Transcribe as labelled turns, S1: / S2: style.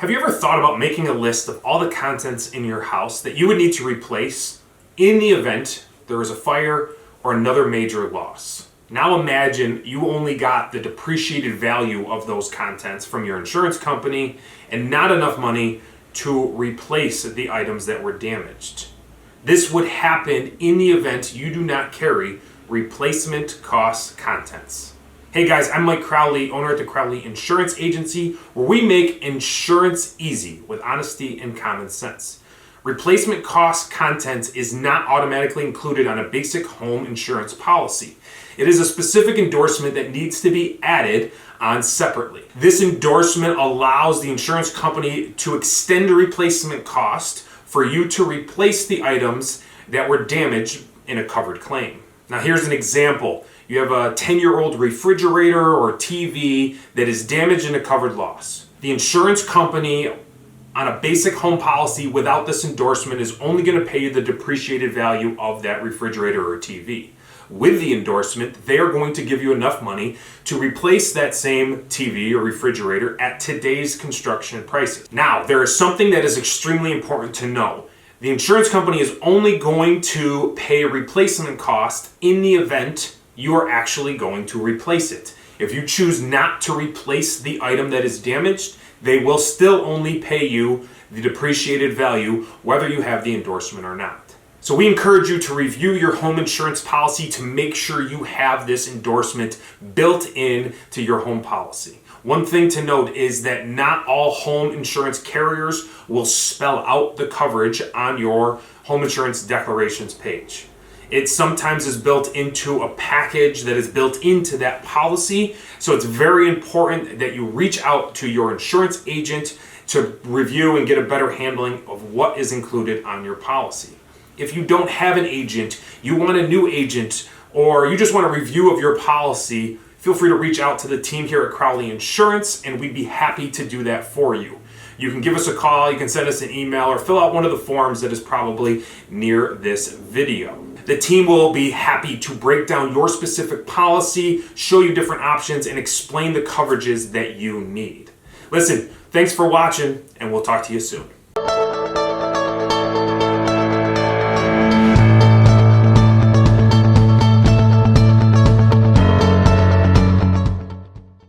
S1: Have you ever thought about making a list of all the contents in your house that you would need to replace in the event there is a fire or another major loss? Now imagine you only got the depreciated value of those contents from your insurance company and not enough money to replace the items that were damaged. This would happen in the event you do not carry replacement cost contents. Hey guys, I'm Mike Crowley, owner at the Crowley Insurance Agency, where we make insurance easy with honesty and common sense. Replacement cost contents is not automatically included on a basic home insurance policy. It is a specific endorsement that needs to be added on separately. This endorsement allows the insurance company to extend the replacement cost for you to replace the items that were damaged in a covered claim. Now here's an example. You have a 10-year-old refrigerator or TV that is damaged in a covered loss. The insurance company on a basic home policy without this endorsement is only going to pay you the depreciated value of that refrigerator or TV. With the endorsement, they are going to give you enough money to replace that same TV or refrigerator at today's construction prices. Now, there is something that is extremely important to know. The insurance company is only going to pay a replacement cost in the event you are actually going to replace it. If you choose not to replace the item that is damaged, they will still only pay you the depreciated value whether you have the endorsement or not. So we encourage you to review your home insurance policy to make sure you have this endorsement built in to your home policy. One thing to note is that not all home insurance carriers will spell out the coverage on your home insurance declarations page. It sometimes is built into a package that is built into that policy. So it's very important that you reach out to your insurance agent to review and get a better handling of what is included on your policy. If you don't have an agent, you want a new agent, or you just want a review of your policy, feel free to reach out to the team here at Crowley Insurance, and we'd be happy to do that for you. You can give us a call, you can send us an email, or fill out one of the forms that is probably near this video. The team will be happy to break down your specific policy, show you different options, and explain the coverages that you need. Listen, thanks for watching, and we'll talk to you soon.